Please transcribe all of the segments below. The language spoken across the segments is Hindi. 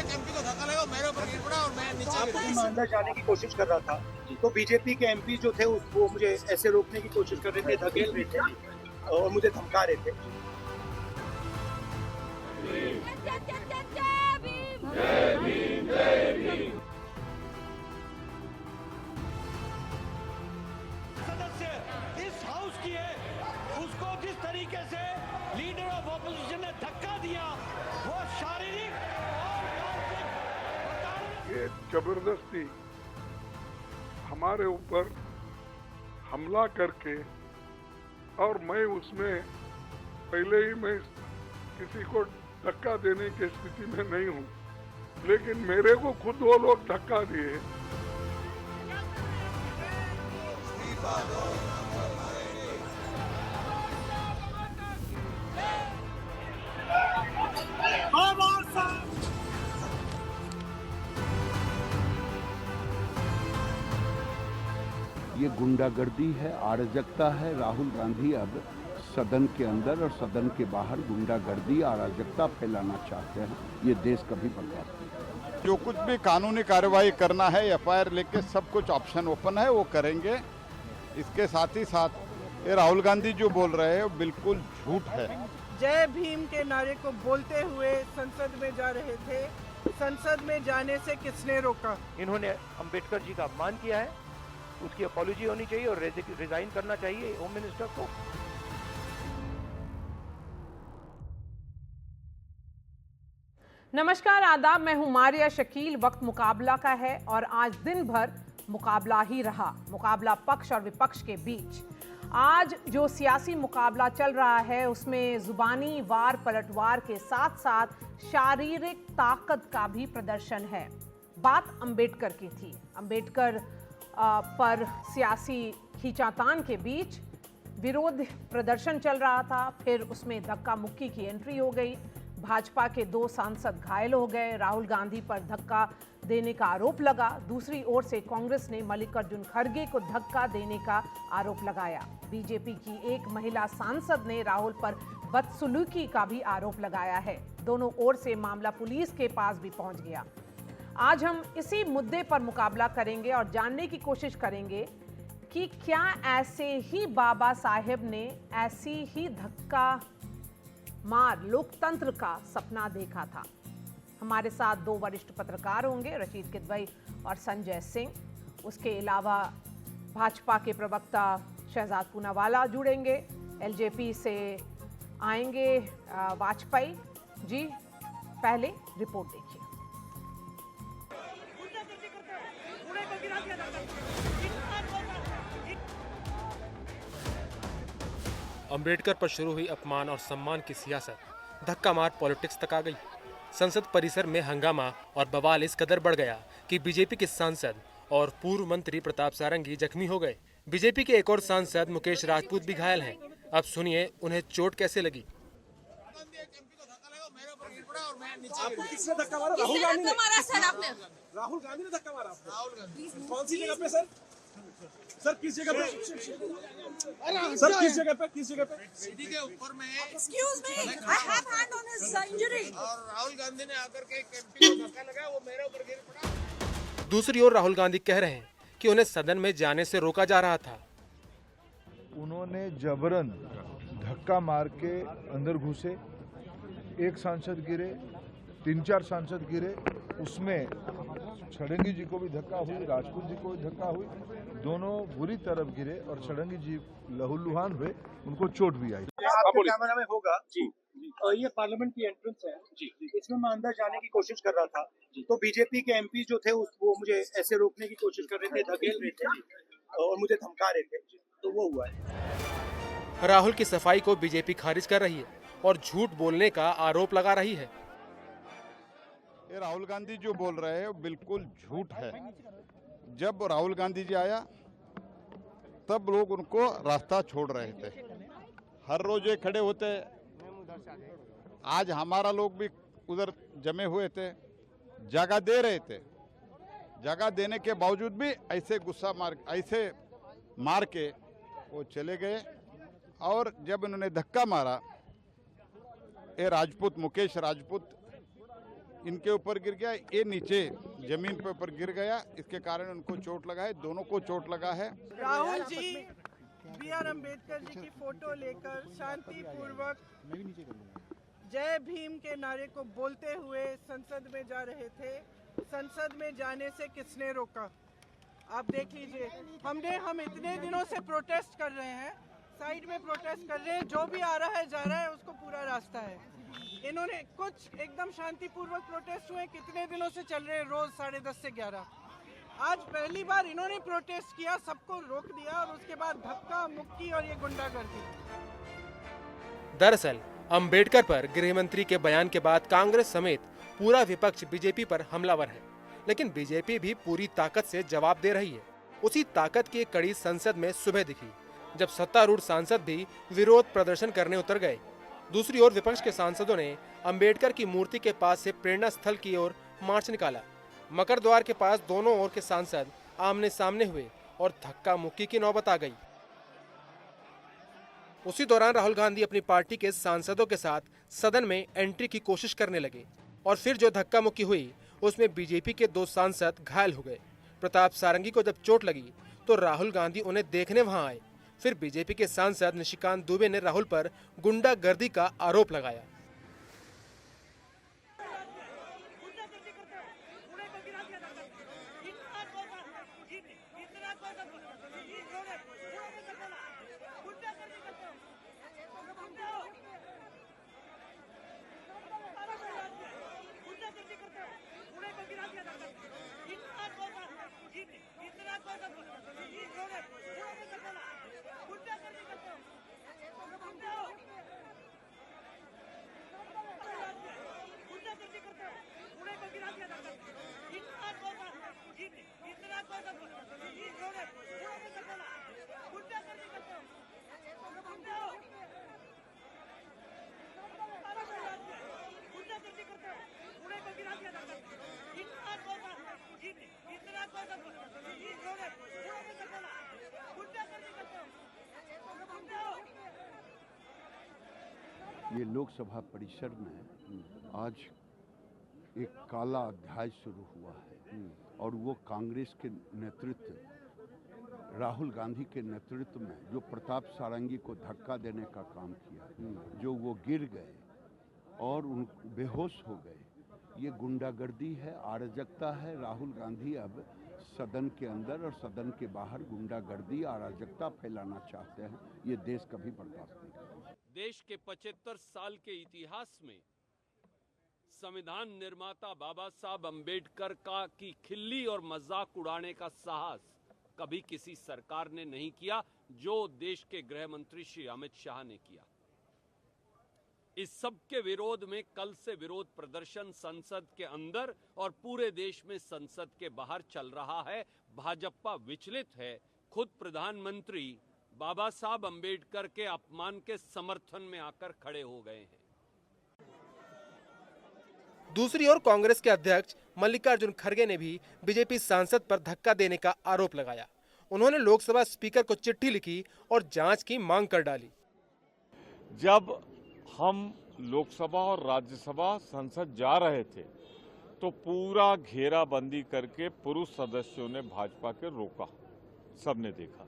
एमपी को धक्का लगा, मेरे ऊपर गिर पड़ा और मैं नीचे मैं अंदर जाने की कोशिश कर रहा था तो बीजेपी के एमपी जो थे वो मुझे ऐसे रोकने की कोशिश कर रहे थे, धकेल रहे थे और मुझे धमका रहे थे। सदस्य इस हाउस की है, उसको जिस तरीके से लीडर ऑफ ऑपोजिशन ने धक्का दिया वो शारीरिक और मानसिक ये जबरदस्ती हमारे ऊपर हमला करके, और मैं उसमें पहले ही मैं किसी को धक्का देने की स्थिति में नहीं हूँ, लेकिन मेरे को खुद वो लोग धक्का दिए। ये गुंडागर्दी है, अराजकता है। राहुल गांधी अब सदन के अंदर और सदन के बाहर गुंडागर्दी, अराजकता फैलाना चाहते हैं। ये देश कभी बर्बाद नहीं। जो कुछ भी कानूनी कार्रवाई करना है, एफआईआर लेके सब कुछ ऑप्शन ओपन है, वो करेंगे। इसके साथ ही साथ ये राहुल गांधी जो बोल रहे हैं वो बिल्कुल झूठ है। जय भीम के नारे को बोलते हुए संसद में जा रहे थे। संसद में जाने से किसने रोका? इन्होंने अंबेडकर जी का अपमान किया है, उसकी अपॉलॉजी होनी चाहिए और रिजाइन करना चाहिए होम मिनिस्टर को। नमस्कार, आदाब। मैं हूं मारिया शकील। वक्त मुकाबला का है और आज दिन भर मुकाबला ही रहा। मुकाबला पक्ष और विपक्ष के बीच। आज जो सियासी मुकाबला चल रहा है उसमें जुबानी वार पलटवार के साथ साथ शारीरिक ताकत का भी प्रदर्शन है। बात अंबेडकर की थी। अंबेडकर पर सियासी खींचातान के बीच विरोध प्रदर्शन चल रहा था, फिर उसमें धक्का मुक्की की एंट्री हो गई। भाजपा के 2 सांसद घायल हो गए। राहुल गांधी पर धक्का देने का आरोप लगा। दूसरी ओर से कांग्रेस ने मल्लिकार्जुन खड़गे को धक्का देने का आरोप लगाया। बीजेपी की एक महिला सांसद ने राहुल पर बदसलूकी का भी आरोप लगाया है। दोनों ओर से मामला पुलिस के पास भी पहुंच गया। आज हम इसी मुद्दे पर मुकाबला करेंगे और जानने की कोशिश करेंगे कि क्या ऐसे ही बाबा साहेब ने ऐसी ही धक्का मार लोकतंत्र का सपना देखा था। हमारे साथ 2 वरिष्ठ पत्रकार होंगे, रशीद किदवई और संजय सिंह। उसके अलावा भाजपा के प्रवक्ता शहजाद पूनावाला जुड़ेंगे। एलजेपी से आएंगे वाजपेयी जी। पहले रिपोर्ट देखिए। अंबेडकर पर शुरू हुई अपमान और सम्मान की सियासत धक्का मार पॉलिटिक्स तक आ गई। संसद परिसर में हंगामा और बवाल इस कदर बढ़ गया कि बीजेपी के सांसद और पूर्व मंत्री प्रताप सारंगी जख्मी हो गए। बीजेपी के एक और सांसद मुकेश राजपूत भी घायल हैं। अब सुनिए उन्हें चोट कैसे लगी। आपको किसने धक्का मारा? राहुल गांधी ने मारा सर। आपने राहुल गांधी ने धक्का मारा? राहुल गांधी कौन सी जगह पे सर? सर किस जगह पे? सर किस जगह पे? किस जगह पे? सीढ़ी के ऊपर में। Excuse me, I have hand on his injury. और राहुल गांधी ने आकर के एक एमपी को धक्का लगाया, वो मेरे ऊपर गिर पड़ा। दूसरी ओर राहुल गांधी कह रहे हैं कि उन्हें सदन में जाने से रोका जा रहा था। उन्होंने जबरन धक्का मार के अंदर घुसे। एक सांसद गिरे, 3-4 सांसद गिरे। उसमें षडंगी जी को भी धक्का हुई, राजपूत जी को भी धक्का हुई। दोनों बुरी तरफ गिरे और षडंगी जी लहूलुहान हुए, उनको चोट भी आई। आपके कैमरा में होगा जी। ये पार्लियामेंट की एंट्रेंस है जी। इसमें मैं अंदर जाने की कोशिश कर रहा था तो बीजेपी के एमपी जो थे वो मुझे ऐसे रोकने की कोशिश कर रहे थे, धकेल रहे थे और मुझे धमका रहे थे, तो वो हुआ है। राहुल की सफाई को बीजेपी खारिज कर रही है और झूठ बोलने का आरोप लगा रही है। ये राहुल गांधी जो बोल रहे हैं वो बिल्कुल झूठ है। जब राहुल गांधी जी आया तब लोग उनको रास्ता छोड़ रहे थे, हर रोज ये खड़े होते। आज हमारा लोग भी उधर जमे हुए थे, जगह दे रहे थे, जगह देने के बावजूद भी ऐसे गुस्सा ऐसे मार के वो चले गए। और जब इन्होंने धक्का मारा, ये राजपूत मुकेश राजपूत इनके ऊपर गिर गया, ये नीचे जमीन पे ऊपर गिर गया, इसके कारण उनको चोट लगा है, दोनों को चोट लगा है। राहुल जी बी.आर. अम्बेडकर जी की फोटो लेकर शांतिपूर्वक जय भीम के नारे को बोलते हुए संसद में जा रहे थे। संसद में जाने से किसने रोका? आप देख लीजिए, हम इतने दिनों से प्रोटेस्ट कर रहे हैं, साइड में प्रोटेस्ट कर रहे हैं, जो भी आ रहा है जा रहा है, उसको पूरा रास्ता है। इन्होंने कुछ एकदम शांतिपूर्वक प्रोटेस्ट हुए, कितने दिनों से चल रहे हैं, रोज 10:30 से 11। आज पहली बार इन्होंने प्रोटेस्ट किया, सबको रोक दिया और उसके बाद धक्का मुक्की और ये गुंडागर्दी। दरअसल अंबेडकर पर गृह मंत्री के बयान के बाद कांग्रेस समेत पूरा विपक्ष बीजेपी पर हमलावर है, लेकिन बीजेपी भी पूरी ताकत से जवाब दे रही है। उसी ताकत की एक कड़ी संसद में सुबह दिखी, जब सत्तारूढ़ सांसद भी विरोध प्रदर्शन करने उतर गए। दूसरी ओर विपक्ष के सांसदों ने अंबेडकर की मूर्ति के पास से प्रेरणा स्थल की ओर मार्च निकाला। मकर द्वार के पास दोनों ओर के सांसद आमने सामने हुए और धक्का मुक्की की नौबत आ गई। उसी दौरान राहुल गांधी अपनी पार्टी के सांसदों के साथ सदन में एंट्री की कोशिश करने लगे और फिर जो धक्का मुक्की हुई उसमें बीजेपी के 2 सांसद घायल हो गए। प्रताप सारंगी को जब चोट लगी तो राहुल गांधी उन्हें देखने वहां आए। फिर बीजेपी के सांसद निशिकांत दुबे ने राहुल पर गुंडागर्दी का आरोप लगाया। ये लोकसभा परिसर में आज एक काला अध्याय शुरू हुआ है और वो कांग्रेस के नेतृत्व, राहुल गांधी के नेतृत्व में जो प्रताप सारंगी को धक्का देने का काम किया, जो वो गिर गए और उन बेहोश हो गए, ये गुंडागर्दी है, अराजकता है। राहुल गांधी अब सदन के अंदर और सदन के बाहर गुंडागर्दी, अराजकता फैलाना चाहते हैं। ये देश कभी बर्दाश्त नहीं करेगा। देश के 75 साल के इतिहास में संविधान निर्माता बाबा साहब अंबेडकर की खिल्ली और मजाक उड़ाने का साहस कभी किसी सरकार ने नहीं किया, जो देश के गृह मंत्री श्री अमित शाह ने किया। इस सब के विरोध में कल से विरोध प्रदर्शन संसद के अंदर और पूरे देश में संसद के बाहर चल रहा है। भाजपा विचलित है। खुद प्रधानमंत्री बाबा साहब अंबेडकर के अपमान के समर्थन में आकर खड़े हो गए हैं। दूसरी ओर कांग्रेस के अध्यक्ष मल्लिकार्जुन खड़गे ने भी बीजेपी सांसद पर धक्का देने का आरोप लगाया। उन्होंने लोकसभा स्पीकर को चिट्ठी लिखी और जांच की मांग कर डाली। जब हम लोकसभा और राज्यसभा संसद जा रहे थे तो पूरा घेराबंदी करके पुरुष सदस्यों ने भाजपा के रोका, सबने देखा।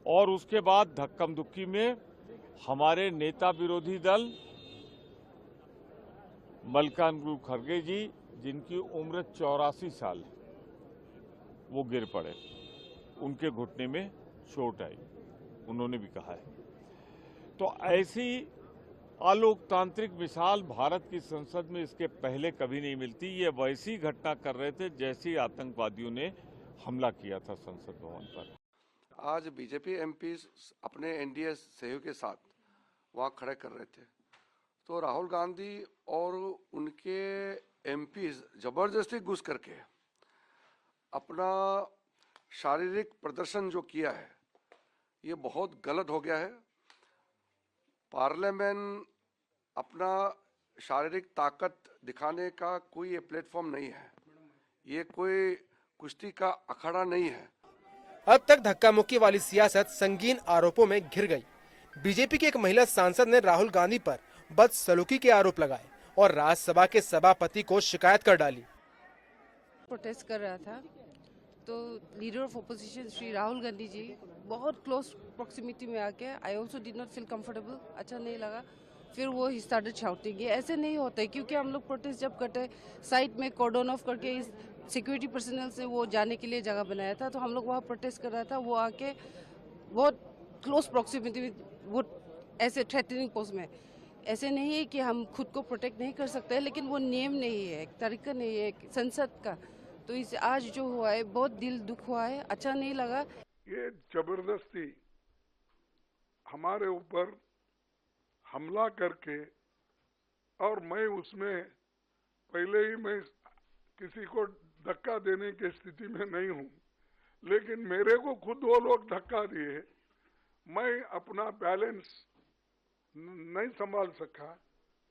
और उसके बाद धक्कम धुक्की में हमारे नेता विरोधी दल मल्लिकार्जुन खड़गे जी, जिनकी उम्र 84 साल, वो गिर पड़े, उनके घुटने में चोट आई, उन्होंने भी कहा है। तो ऐसी अलोकतांत्रिक मिसाल भारत की संसद में इसके पहले कभी नहीं मिलती। ये वैसी घटना कर रहे थे जैसी आतंकवादियों ने हमला किया था संसद भवन पर। आज बीजेपी एमपी अपने एनडीए सहयोग के साथ वहाँ खड़े कर रहे थे, तो राहुल गांधी और उनके एमपीज जबरदस्ती घुस करके अपना शारीरिक प्रदर्शन जो किया है ये बहुत गलत हो गया है। पार्लियामेंट अपना शारीरिक ताकत दिखाने का कोई ये प्लेटफॉर्म नहीं है, ये कोई कुश्ती का अखाड़ा नहीं है। अब तक धक्का मुक्की वाली सियासत संगीन आरोपों में घिर गई। बीजेपी की एक महिला सांसद ने राहुल गांधी पर बदसलूकी के आरोप लगाए और राज्यसभा के सभापति को शिकायत कर डाली। प्रोटेस्ट कर रहा था तो leader of opposition Shri Rahul Gandhi ji बहुत क्लोज प्रॉक्सिमिटी में आके I also did not feel comfortable, अच्छा नहीं लगा। फिर वो ही स्टार्टेड शाउटिंग। ये ऐसे नहीं होता है, क्योंकि हम लोग प्रोटेस्ट जब करते साइड में कॉर्डन ऑफ करके इस सिक्योरिटी पर्सनल से वो जाने के लिए जगह बनाया था, तो हम लोग वहाँ प्रोटेस्ट कर रहा था, वो आके बहुत क्लोज प्रॉक्सिमिटी में वो ऐसे थ्रेटनिंग पोस्ट में। ऐसे नहीं है कि हम खुद को प्रोटेक्ट नहीं कर सकते, लेकिन वो नियम नहीं है, एक तरीका नहीं है संसद का। तो इस आज जो हुआ है बहुत दिल दुख हुआ है, अच्छा नहीं लगा। ये जबरदस्ती हमारे ऊपर हमला करके, और मैं उसमें पहले ही मैं किसी को धक्का देने की स्थिति में नहीं हूँ, लेकिन मेरे को खुद वो लोग धक्का दिए, मैं अपना बैलेंस नहीं संभाल सका,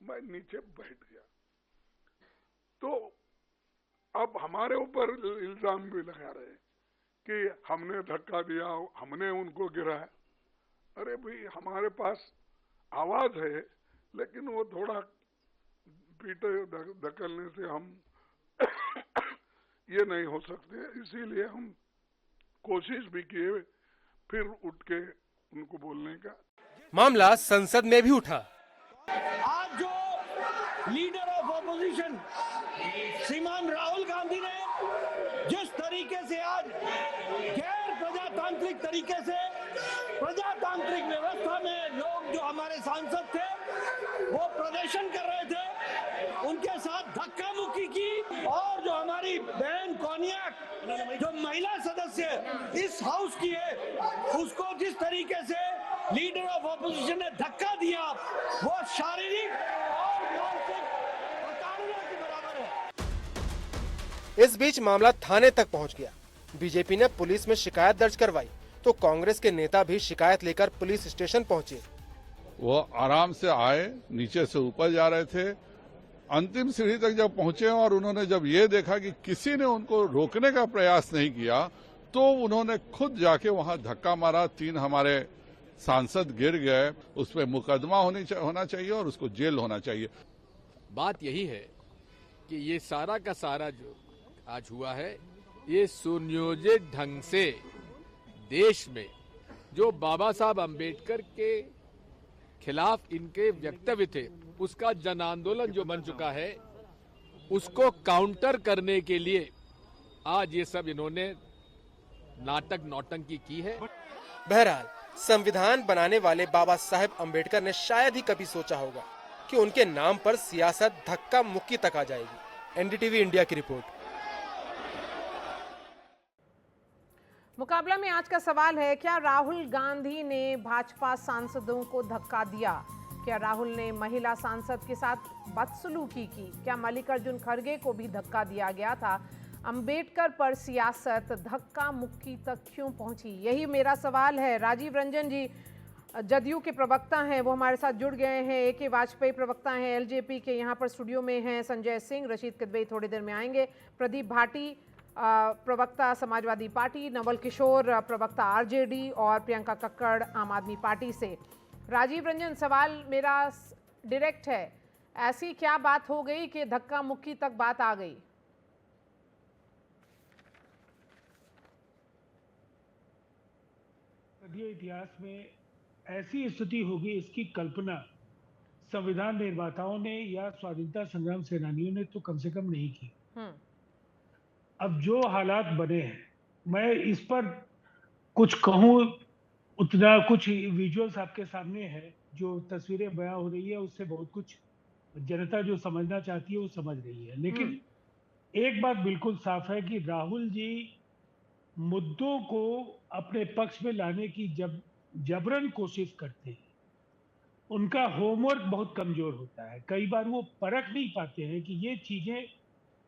मैं नीचे बैठ गया। तो अब हमारे ऊपर इल्जाम भी लगा रहे कि हमने धक्का दिया, हमने उनको गिराया। अरे भाई, हमारे पास आवाज है, लेकिन वो थोड़ा पीटे धकेलने से हम ये नहीं हो सकते, इसीलिए हम कोशिश भी किए फिर उठ के उनको बोलने का। मामला संसद में भी उठा। आज जो लीडर ऑफ ऑपोजिशन श्रीमान राहुल गांधी ने जिस तरीके से आज गैर प्रजातांत्रिक तरीके से प्रजातांत्रिक व्यवस्था में लोग जो हमारे सांसद थे वो प्रदर्शन कर रहे थे, उनके साथ धक्का मुक्की की, और जो हमारी बहन कोनियाक जो महिला सदस्य इस हाउस की है उसको जिस तरीके से लीडर ऑफ ऑपोजिशन ने धक्का दिया वो शारीरिक और मानसिक प्रताड़ना के बराबर है। इस बीच मामला थाने तक पहुंच गया। बीजेपी ने पुलिस में शिकायत दर्ज करवाई तो कांग्रेस के नेता भी शिकायत लेकर पुलिस स्टेशन पहुंचे। वो आराम से आए, नीचे से ऊपर जा रहे थे, अंतिम सीढ़ी तक जब पहुंचे और उन्होंने जब ये देखा कि किसी ने उनको रोकने का प्रयास नहीं किया, तो उन्होंने खुद जाके वहां धक्का मारा। 3 हमारे सांसद गिर गए, उस पर मुकदमा होना चाहिए और उसको जेल होना चाहिए। बात यही है कि ये सारा का सारा जो आज हुआ है, ये सुनियोजित ढंग से देश में जो बाबा साहब अंबेडकर के खिलाफ इनके वक्तव्य थे, उसका जन आंदोलन जो बन चुका है, उसको काउंटर करने के लिए आज ये सब इन्होंने नाटक नौटंकी की है। बहरहाल संविधान बनाने वाले बाबा साहेब अंबेडकर ने शायद ही कभी सोचा होगा कि उनके नाम पर सियासत धक्का मुक्की तक आ जाएगी। एनडीटीवी इंडिया की रिपोर्ट। मुकाबला में आज का सवाल है, क्या राहुल गांधी ने भाजपा सांसदों को धक्का दिया? क्या राहुल ने महिला सांसद के साथ बदसलूकी की? क्या मल्लिकार्जुन खड़गे को भी धक्का दिया गया था? अंबेडकर पर सियासत धक्का मुक्की तक क्यों पहुंची? यही मेरा सवाल है। राजीव रंजन जी जदयू के प्रवक्ता हैं, वो हमारे साथ जुड़ गए हैं। AK वाजपेयी प्रवक्ता हैं एलजेपी के, यहाँ पर स्टूडियो में हैं संजय सिंह, रशीद किदवई थोड़ी देर में आएंगे, प्रदीप भाटी प्रवक्ता समाजवादी पार्टी, नवल किशोर प्रवक्ता आरजेडी और प्रियंका कक्कड़ आम आदमी पार्टी से। राजीव रंजन, सवाल मेरा डायरेक्ट है, ऐसी क्या बात हो गई कि धक्का मुक्की तक बात आ गई? इतिहास में ऐसी स्थिति होगी, इसकी कल्पना संविधान निर्माताओं ने या स्वाधीनता संग्राम सेनानियों ने तो कम से कम नहीं की। अब जो हालात बने हैं, मैं इस पर कुछ कहूँ उतना, कुछ विजुअल्स आपके सामने है, जो तस्वीरें बयां हो रही है उससे बहुत कुछ जनता जो समझना चाहती है वो समझ रही है। लेकिन एक बात बिल्कुल साफ है कि राहुल जी मुद्दों को अपने पक्ष में लाने की जब जबरन कोशिश करते हैं, उनका होमवर्क बहुत कमजोर होता है। कई बार वो परख नहीं पाते हैं कि ये चीजें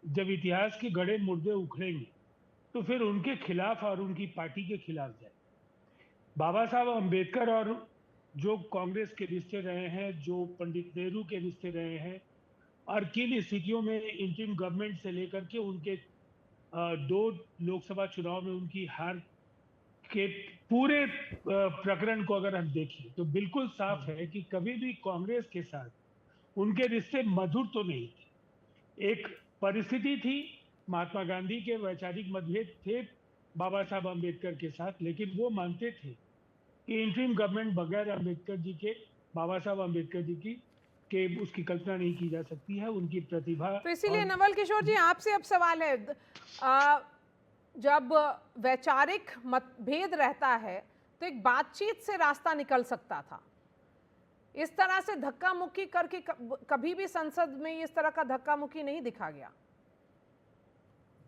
जब इतिहास के गड़े मुर्दे उखड़ेंगे तो फिर उनके खिलाफ और उनकी पार्टी के खिलाफ जाए। बाबा साहब अम्बेडकर और जो कांग्रेस के रिश्ते रहे हैं, जो पंडित नेहरू के रिश्ते रहे हैं, और किन स्थितियों में इंटरिम गवर्नमेंट से लेकर के उनके 2 लोकसभा चुनाव में उनकी हार के पूरे प्रकरण को अगर हम देखें तो बिल्कुल साफ है कि कभी भी कांग्रेस के साथ उनके रिश्ते मधुर तो नहीं थे। एक परिस्थिति थी, महात्मा गांधी के वैचारिक मतभेद थे बाबा साहब अम्बेडकर के साथ, लेकिन वो मानते थे कि इंटरिम गवर्नमेंट बगैर अम्बेडकर जी के, बाबा साहब अम्बेडकर जी की कि उसकी कल्पना नहीं की जा सकती है। उनकी प्रतिभा। तो इसीलिए नवल किशोर जी आपसे अब सवाल है, जब वैचारिक मतभेद रहता है तो एक बातचीत से रास्ता निकल सकता था। इस तरह से धक्का मुक्की करके कभी भी संसद में इस तरह का धक्का मुक्की नहीं दिखा गया।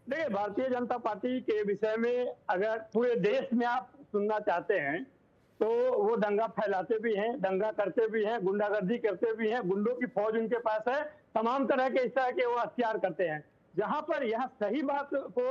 देखिए, भारतीय जनता पार्टी के विषय में अगर पूरे देश में आप सुनना चाहते हैं तो वो दंगा फैलाते भी हैं, दंगा करते भी हैं, गुंडागर्दी करते भी हैं, गुंडों की फौज उनके पास है, तमाम तरह के इस तरह के वो हथियार करते हैं। जहां पर यह सही बात को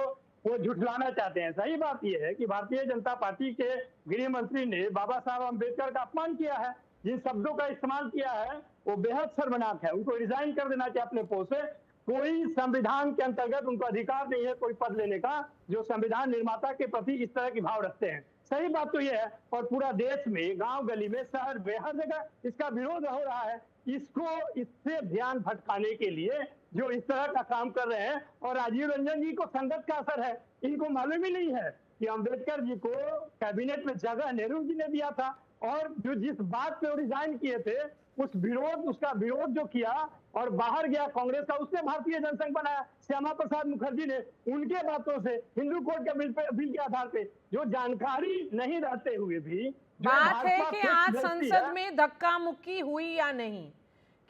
वो झुठलाना चाहते हैं। सही बात यह है कि भारतीय जनता पार्टी के गृह मंत्री ने बाबा साहब अम्बेडकर का अपमान किया है, जिन शब्दों का इस्तेमाल किया है वो बेहद शर्मनाक है। उनको रिजाइन कर देना चाहिए अपने पोस्ट से। कोई संविधान के अंतर्गत उनको अधिकार नहीं है कोई पद लेने का जो संविधान निर्माता के प्रति इस तरह की भाव रखते हैं। सही बात तो यह है, और पूरा देश में, गांव गली में, शहर में, हर जगह इसका विरोध हो रहा है। इससे ध्यान भटकाने के लिए जो इस तरह का काम कर रहे हैं, और राजीव रंजन जी को संगत का असर है। इनको मालूम ही नहीं है कि अम्बेडकर जी को कैबिनेट में जगह नेहरू जी ने दिया था, और जो जिस बात पे रिजाइन किए थे उसका विरोध जो किया और बाहर गया कांग्रेस का, उसने भारतीय जनसंघ बनाया। श्यामा प्रसाद मुखर्जी ने उनके बातों से हिंदू कोड के बिल के आधार पे जो जानकारी नहीं रहते हुए भी बात है कि आज संसद में धक्का मुक्की हुई या नहीं।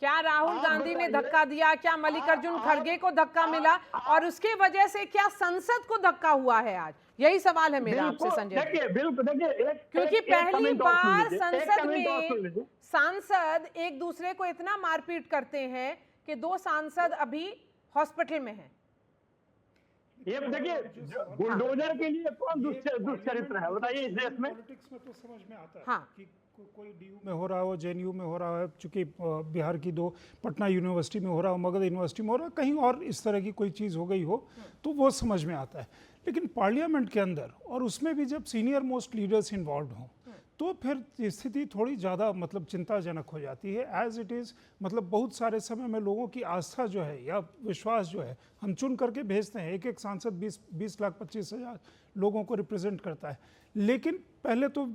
क्या राहुल गांधी ने धक्का दिया, क्या मल्लिकार्जुन खड़गे को धक्का मिला, और उसके वजह से क्या संसद को धक्का हुआ है आज? यही सवाल है मेरा आपसे संजय। देखिए, क्योंकि पहली बार संसद में सांसद एक दूसरे को इतना मारपीट करते हैं कि 2 सांसद अभी हॉस्पिटल में हैं। ये देखिए, बुलडोजर के लिए कौन दुष्चरित्र है बताइए इस देश में? पॉलिटिक्स में तो समझ में आता है हाँ। कि कोई डीयू में हो रहा हो, जेएनयू में हो रहा है, चूंकि बिहार की 2 पटना यूनिवर्सिटी में हो रहा हो, मगध यूनिवर्सिटी में हो रहा है, कहीं और इस तरह की कोई चीज़ हो गई हो तो वो समझ में आता है। लेकिन पार्लियामेंट के अंदर, और उसमें भी जब सीनियर मोस्ट लीडर्स इन्वॉल्व हों, तो फिर स्थिति थोड़ी ज़्यादा मतलब चिंताजनक हो जाती है। एज इट इज़ मतलब बहुत सारे समय में लोगों की आस्था जो है या विश्वास जो है, हम चुन करके भेजते हैं। एक सांसद 20,25,000 लोगों को रिप्रेजेंट करता है, लेकिन पहले तो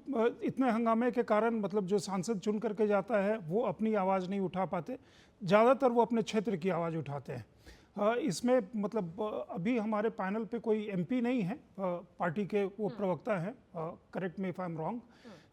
इतने हंगामे के कारण मतलब जो सांसद चुन करके जाता है वो अपनी आवाज़ नहीं उठा पाते, ज़्यादातर वो अपने क्षेत्र की आवाज़ उठाते हैं। इसमें मतलब अभी हमारे पैनल पे कोई एमपी नहीं है, पार्टी के वो प्रवक्ता हैं, correct me if I am wrong,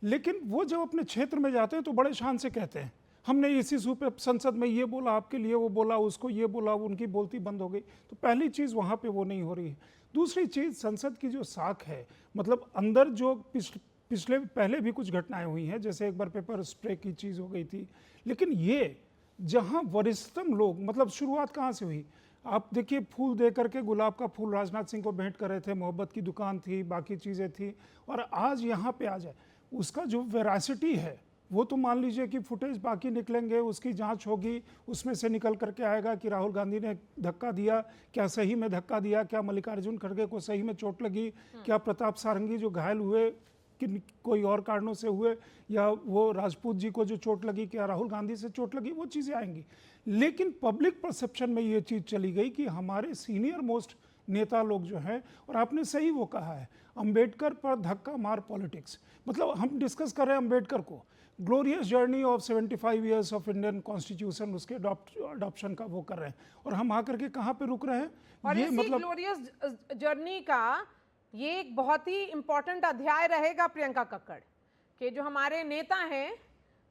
लेकिन वो जब अपने क्षेत्र में जाते हैं तो बड़े शान से कहते हैं हमने इस इशू पे संसद में ये बोला, आपके लिए वो बोला, उसको ये बोला, उनकी बोलती बंद हो गई। तो पहली चीज़ वहाँ पे वो नहीं हो रही है। दूसरी चीज़, संसद की जो साख है, मतलब अंदर जो पिछले पहले भी कुछ घटनाएं हुई हैं, जैसे एक बार पेपर स्प्रे की चीज़ हो गई थी, लेकिन ये जहाँ वरिष्ठतम लोग, मतलब शुरुआत कहाँ से हुई आप देखिए, फूल दे करके, गुलाब का फूल राजनाथ सिंह को भेंट कर रहे थे, मोहब्बत की दुकान थी, बाकी चीज़ें थी, और आज यहाँ पे आ जाए उसका जो वेरासिटी है वो तो मान लीजिए कि फुटेज बाकी निकलेंगे, उसकी जांच होगी, उसमें से निकल करके आएगा कि राहुल गांधी ने धक्का दिया, क्या सही में धक्का दिया, क्या मल्लिकार्जुन खड़गे को सही में चोट लगी, क्या प्रताप सारंगी जो घायल हुए कि कोई और कारणों से हुए, या वो राजपूत जी को जो चोट लगी क्या राहुल गांधी से चोट लगी, वो चीज़ें आएंगी। लेकिन पब्लिक परसेप्शन में ये चीज़ चली गई कि हमारे सीनियर मोस्ट नेता लोग जो हैं, और आपने सही वो कहा है, अंबेडकर पर धक्का मार पॉलिटिक्स, मतलब हम डिस्कस कर रहे हैं अंबेडकर को, glorious journey of 75 years of Indian constitution, उसके अडॉप्शन का वो कर रहे हैं, और हम आकर के कहाँ पे रुक रहे हैं? और ये इसी मतलब ग्लोरियस जर्नी का ये एक बहुत ही इंपॉर्टेंट अध्याय रहेगा प्रियंका कक्कड़ के, जो हमारे नेता हैं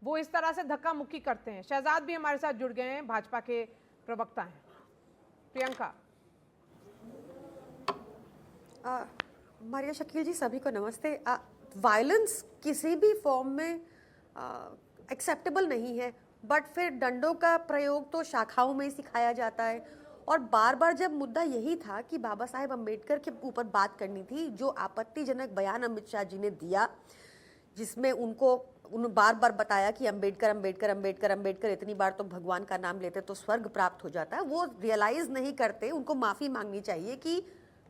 वो इस तरह से धक्का मुक्की करते हैं। शहजाद भी हमारे साथ जुड़ गए हैं, भाजपा के प्रवक्ता हैं। प्रियंका। मारिया शकील जी, सभी को नमस्ते। वायलेंस किसी भी फॉर्म में एक्सेप्टेबल नहीं है, बट फिर डंडों का प्रयोग तो शाखाओं में सिखाया जाता है, और बार बार जब मुद्दा यही था कि बाबा साहेब अम्बेडकर के ऊपर बात करनी थी, जो आपत्तिजनक बयान अमित शाह जी ने दिया जिसमें उन्होंने बार बार बताया कि अम्बेडकर अम्बेडकर अम्बेडकर अम्बेडकर, इतनी बार तो भगवान का नाम लेते तो स्वर्ग प्राप्त हो जाता है, वो रियलाइज नहीं करते। उनको माफ़ी मांगनी चाहिए कि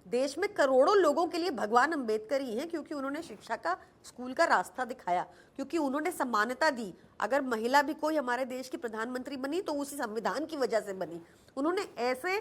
देश में करोड़ों लोगों के लिए भगवान अम्बेडकर ही हैं, क्योंकि उन्होंने शिक्षा का, स्कूल का रास्ता दिखाया, क्योंकि उन्होंने समानता दी। अगर महिला भी कोई हमारे देश की प्रधानमंत्री बनी तो उसी संविधान की वजह से बनी। उन्होंने ऐसे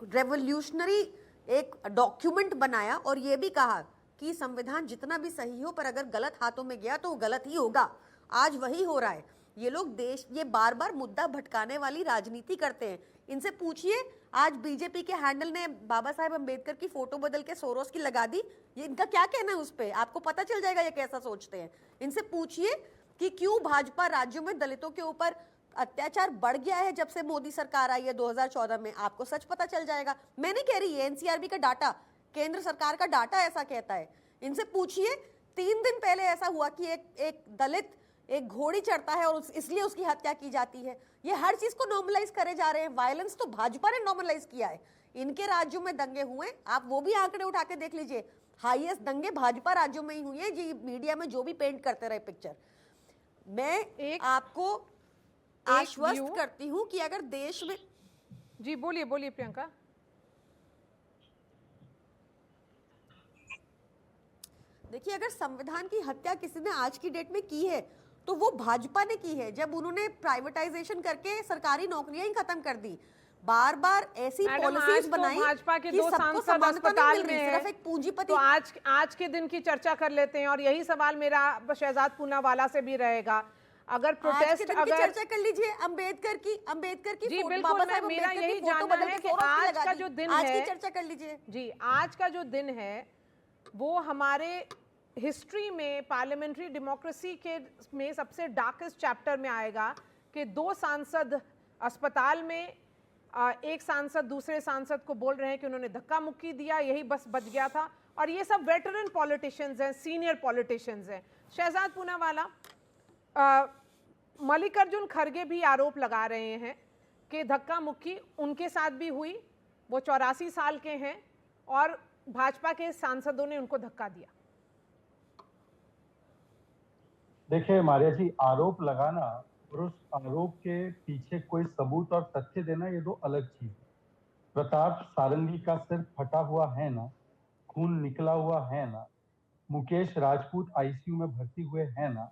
रेवोल्यूशनरी एक डॉक्यूमेंट बनाया और ये भी कहा कि संविधान जितना भी सही हो, पर अगर गलत हाथों में गया तो वो गलत ही होगा। आज वही हो रहा है। ये लोग ये बार बार मुद्दा भटकाने वाली राजनीति करते हैं। इनसे पूछिए, आज बीजेपी के हैंडल ने बाबा साहेब अम्बेडकर की फोटो बदल के सोरोस की लगा दी, ये इनका क्या कहना है उस पर? आपको पता चल जाएगा ये कैसा सोचते हैं। इनसे पूछिए कि क्यों भाजपा राज्यों में दलितों के ऊपर अत्याचार बढ़ गया है जब से मोदी सरकार आई है 2014 में, आपको सच पता चल जाएगा। मैं नहीं कह रही, है एनसीआरबी का डाटा, केंद्र सरकार का डाटा ऐसा कहता है। इनसे पूछिए, 3 दिन पहले ऐसा हुआ कि एक दलित एक घोड़ी चढ़ता है और इसलिए उसकी हत्या की जाती है। ये हर चीज को नॉर्मलाइज करे जा रहे हैं। वायलेंस तो भाजपा ने नॉर्मलाइज किया है। इनके राज्यों में दंगे हुए, आप वो भी आंकड़े उठा के देख लीजिए। हाईएस्ट दंगे भाजपा राज्यों में ही हुए हैं, जी मीडिया में जो भी पेंट करते रहे पिक्चर। मैं आपको आश्वस्त करती हूं कि अगर देश में, जी बोलिए बोलिए प्रियंका। देखिए, अगर संविधान की हत्या किसी ने आज की डेट में की है तो वो भाजपा ने की है, जब उन्होंने प्राइवेटाइजेशन करके सरकारी नौकरियां ही खत्म कर दी। बार बार ऐसी पॉलिसीज बनाई। भाजपा के 2 सांसद अस्पताल में है, सिर्फ एक पूंजीपति। तो आज के दिन की चर्चा कर लेते हैं और यही सवाल मेरा शहजाद पूनावाला से भी रहेगा। अगर प्रोटेस्ट, अगर चर्चा कर लीजिए अम्बेडकर की जी बिल्कुल, मेरा यही जानना है कि आज का जो दिन है, चर्चा कर लीजिए जी। आज का जो दिन है वो हमारे हिस्ट्री में, पार्लियामेंट्री डेमोक्रेसी के में सबसे डार्केस्ट चैप्टर में आएगा कि 2 सांसद अस्पताल में, एक सांसद दूसरे सांसद को बोल रहे हैं कि उन्होंने धक्का मुक्की दिया, यही बस बच गया था। और ये सब वेटरन पॉलिटिशियंस हैं, सीनियर पॉलिटिशियंस हैं। शहजाद पूनावाला, मल्लिकार्जुन खड़गे भी आरोप लगा रहे हैं कि धक्का मुक्की उनके साथ भी हुई, वो 84 साल के हैं और भाजपा के सांसदों ने उनको धक्का दिया। देखिए मारिया जी, आरोप लगाना और उस आरोप के पीछे कोई सबूत और तथ्य देना, ये 2 अलग चीज है। प्रताप सारंगी का सिर फटा हुआ है ना, खून निकला हुआ है ना, मुकेश राजपूत आईसीयू में भर्ती हुए है ना,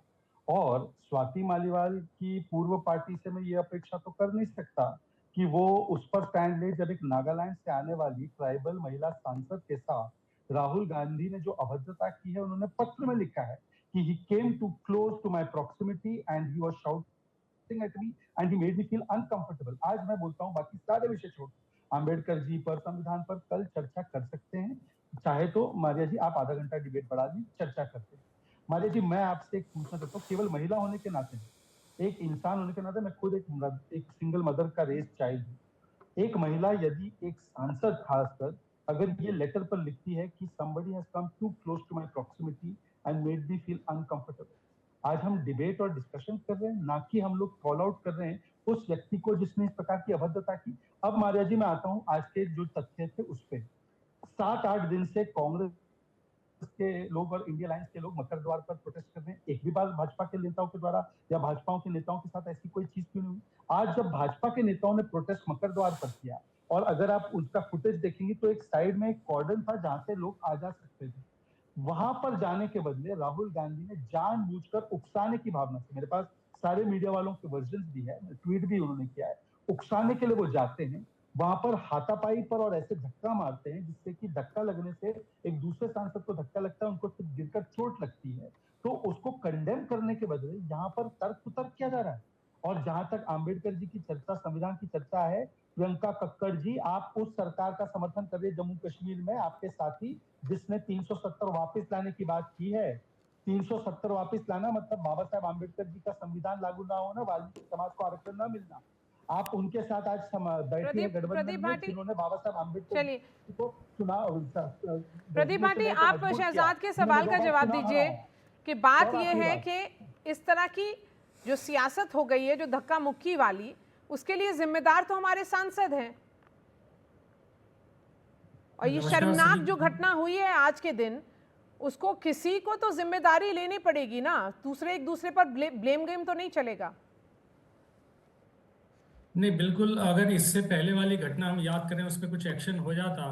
और स्वाति मालीवाल की पूर्व पार्टी से मैं ये अपेक्षा तो कर नहीं सकता कि वो उस पर स्टैंड ले जब एक नागालैंड से आने वाली ट्राइबल महिला सांसद के साथ राहुल गांधी ने जो अभद्रता की है, उन्होंने पत्र में लिखा है कि he came too close to my proximity and he was shouting at me and he made me feel uncomfortable। आज मैं बोलता हूँ, बाकी सारे विषय छोड़, अम्बेडकर जी पर, संविधान पर कल चर्चा कर सकते हैं। चाहे तो मारिया जी आप आधा घंटा डिबेट बढ़ा दी, चर्चा करते हैं। मारिया जी, मैं आपसे एक पूछना चाहता हूँ, केवल महिला होने के नाते, एक इंसान होने के नाते, मैं खुद एक सिंगल मदर का रेस चाइल्ड हूँ। एक महिला यदि एक सांसद खासकर अगर ये लेटर पर लिखती है कि somebody has come too close to my proximity and made me feel uncomfortable, आज हम डिबेट और डिस्कशन कर रहे हैं, ना कि हम लोग कॉल आउट कर रहे हैं उस व्यक्ति को जिसने इस प्रकार की अभद्रता की। अब मारिया जी मैं आता हूँ आज के जो तथ्य थे उस पे। 7-8 दिन से कांग्रेस के लोग और इंडिया अलायंस के लोग मकर द्वार पर प्रोटेस्ट कर रहे हैं। एक भी बार भाजपा के नेताओं के द्वारा या भाजपाओं के नेताओं के साथ ऐसी कोई चीज क्यों नहीं हुई? आज जब भाजपा के नेताओं ने प्रोटेस्ट मकर द्वार पर किया, और अगर आप उसका फुटेज देखेंगे तो एक साइड में एक कॉर्डन था जहां से लोग आ जा सकते थे। वहां पर जाने के बदले राहुल गांधी ने जानबूझकर उकसाने की भावना से, मेरे पास सारे मीडिया वालों के वर्जन भी है, ट्वीट भी उन्होंने किया है, उकसाने के लिए वो जाते हैं, वहां पर हाथापाई पर और ऐसे धक्का मारते हैं जिससे कि धक्का लगने से एक दूसरे सांसद को धक्का लगता है, उनको सिर्फ गिरकर चोट लगती है। तो उसको कंडेम करने के बदले यहाँ पर तर्क किया जा रहा है। और जहां तक आम्बेडकर जी की चर्चा, संविधान की चर्चा है, प्रियंका कक्कड़ जी आप उस सरकार का समर्थन कर रहे जम्मू कश्मीर में, आपके साथी जिसने 370 वापस लाने की बात की है। 370 वापस लाना मतलब बाबा साहब आम्बेडकर जी का संविधान लागू ना होना, वाल्मीकि समाज को आरक्षण न मिलना। आप उनके साथ आज बैठी है गठबंधन में जिन्होंने बाबा साहब आम्बेडकर को चुना। प्रदीप भाटी, आप शहजाद के सवाल का जवाब दीजिए कि बात यह है कि इस तरह की जो सियासत हो गई है, जो धक्का मुक्की वाली, उसके लिए जिम्मेदार तो हमारे सांसद हैं। और ये शर्मनाक जो घटना हुई है आज के दिन, उसको किसी को तो जिम्मेदारी लेनी पड़ेगी ना, दूसरे एक दूसरे पर ब्लेम गेम तो नहीं चलेगा। नहीं, बिल्कुल। अगर इससे पहले वाली घटना हम याद करें, उस पर कुछ एक्शन हो जाता,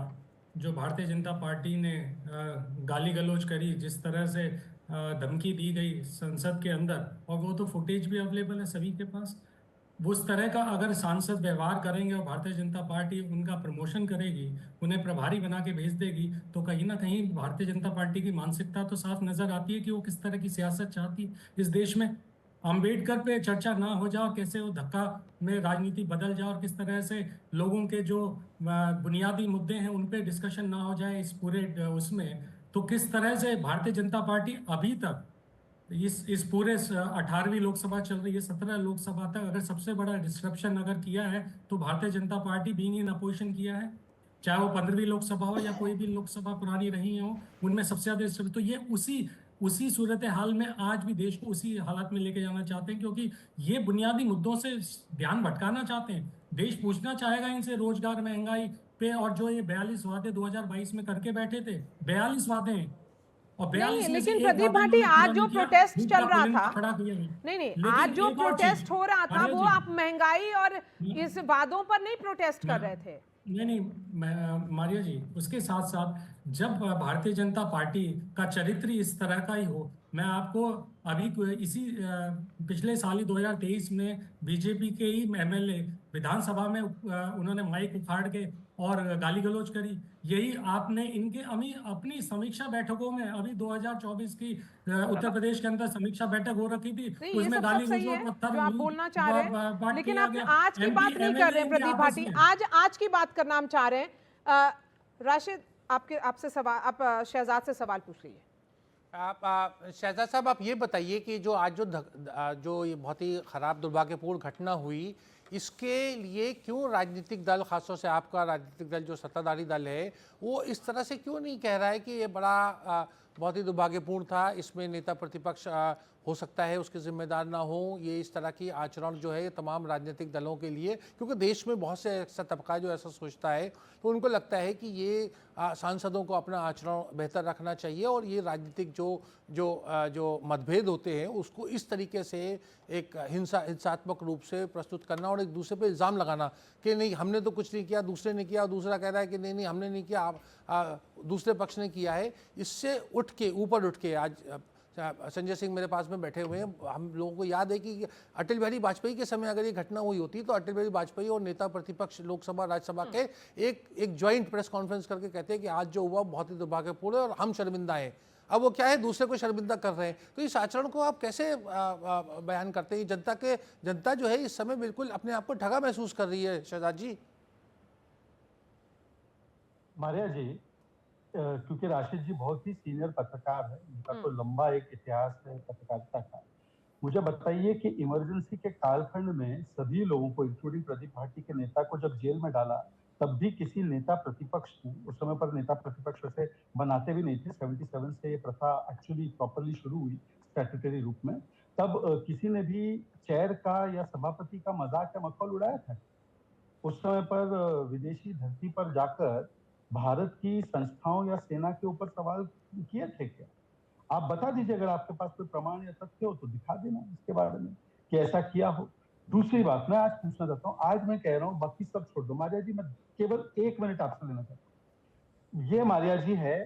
जो भारतीय जनता पार्टी ने गाली गलौज करी, जिस तरह से धमकी दी गई संसद के अंदर, और वो तो फुटेज भी अवेलेबल है सभी के पास, उस तरह का अगर सांसद व्यवहार करेंगे और भारतीय जनता पार्टी उनका प्रमोशन करेगी, उन्हें प्रभारी बना के भेज देगी, तो कहीं ना कहीं भारतीय जनता पार्टी की मानसिकता तो साफ नजर आती है कि वो किस तरह की सियासत चाहती इस देश में। अंबेडकर पे चर्चा ना हो जाओ, कैसे वो धक्का में राजनीति बदल जाए और किस तरह से लोगों के जो बुनियादी मुद्दे हैं उन पे डिस्कशन ना हो जाए इस पूरे उसमें, तो किस तरह से भारतीय जनता पार्टी अभी तक इस पूरे 18वीं लोकसभा चल रही है, 17 लोकसभा तक अगर सबसे बड़ा डिस्ट्रप्शन अगर किया है तो Bharatiya Janata party being in opposition किया है, चाहे वो 15वीं लोकसभा हो या कोई भी लोकसभा पुरानी रही हो, उनमें सबसे ज्यादा डिस्टर्ब। तो ये उसी सूरत हाल में आज भी देश को उसी हालात में लेके जाना चाहते हैं, क्योंकि ये बुनियादी मुद्दों से ध्यान भटकाना चाहते हैं। देश पूछना चाहेगा इनसे रोजगार, महंगाई पे, और जो ये 42 वादे 2022 में करके बैठे थे, 42 वादे हैं, और 42 में लेकिन प्रदीप भाटी आज जो प्रोटेस्ट चल रहा था, नहीं आज जो प्रोटेस्ट हो रहा था वो आप महंगाई और इस वादों पर नहीं प्रोटेस्ट कर रहे थे। नहीं मारिया जी, उसके साथ साथ जब भारतीय जनता पार्टी का चरित्र इस तरह का ही हो, मैं आपको अभी इसी पिछले साल ही 2023 में बीजेपी के ही एमएलए विधानसभा में उन्होंने माइक उखाड़ के और गाली गलौज करी। यही आपने इनके अपनी समीक्षा बैठकों में, अभी 2024 की उत्तर प्रदेश के अंदर समीक्षा बैठक हो रखी थी, उसमें गाली गलौज जो आप बोलना चाह रहे हैं, लेकिन आप आज की बात नहीं कर रहे हैं प्रदीप भाटी, आज की बात करना हम चाह रहे हैं। राशिद, आपसे सवाल, आप शहजाद से सवाल पूछ लीजिए। आप शहजाद साहब, आप ये बताइए कि जो आज जो ये बहुत ही खराब दुर्भाग्यपूर्ण घटना हुई, इसके लिए क्यों राजनीतिक दल, खासतौर से आपका राजनीतिक दल जो सत्ताधारी दल है, वो इस तरह से क्यों नहीं कह रहा है कि ये बड़ा बहुत ही दुर्भाग्यपूर्ण था, इसमें नेता प्रतिपक्ष हो सकता है उसके जिम्मेदार ना हो, ये इस तरह की आचरण जो है ये तमाम राजनीतिक दलों के लिए, क्योंकि देश में बहुत से ऐसा तबका जो ऐसा सोचता है, तो उनको लगता है कि ये सांसदों को अपना आचरण बेहतर रखना चाहिए और ये राजनीतिक जो मतभेद होते हैं उसको इस तरीके से एक हिंसात्मक रूप से प्रस्तुत करना और एक दूसरे पे इल्ज़ाम लगाना कि नहीं हमने तो कुछ नहीं किया, दूसरे ने किया, दूसरा कह रहा है कि नहीं हमने नहीं किया, दूसरे पक्ष ने किया है। इससे ऊपर उठ के आज संजय सिंह मेरे पास में बैठे हुए हैं, हम लोगों को याद है कि अटल बिहारी वाजपेयी के समय अगर ये घटना हुई होती तो अटल बिहारी वाजपेयी और नेता प्रतिपक्ष लोकसभा राज्यसभा के एक ज्वाइंट प्रेस कॉन्फ्रेंस करके कहते हैं कि आज जो हुआ बहुत ही दुर्भाग्यपूर्ण है और हम शर्मिंदा हैं। अब वो क्या है, दूसरे को शर्मिंदा कर रहे हैं। तो इस आचरण को आप कैसे बयान करते हैं? जनता जो है इस समय बिल्कुल अपने आप को ठगा महसूस कर रही है। शहजाद जी। मारिया जी, क्योंकि राशिद जी बहुत ही सीनियर पत्रकार है, उनका तो लंबा एक इतिहास है पत्रकारिता का, मुझे बताइए कि इमरजेंसी के कालखंड में सभी लोगों को इंक्लूडिंग प्रदीप भाटी के नेता को जब जेल में डाला, तब भी किसी नेता प्रतिपक्ष ने, उस समय पर नेता प्रतिपक्ष वैसे बनाते भी नहीं थे, 77 से ये प्रथा एक्चुअली प्रॉपरली शुरू हुई स्टैट्यूटरी रूप में, तब किसी ने भी चेयर का या सभापति का मजाक या मखौल उड़ाया था? उस समय पर विदेशी धरती पर जाकर भारत की संस्थाओं या सेना के ऊपर सवाल किए थे क्या? आप बता दीजिए, अगर आपके पास कोई प्रमाण या तथ्य हो तो दिखा देना इसके बारे में कि ऐसा किया हो। दूसरी बात मैं आज पूछना चाहता हूँ, आज मैं कह रहा हूँ बाकी सब छोड़ दो, मारिया जी मैं केवल 1 मिनट आपसे लेना चाहता हूँ। ये मारिया जी है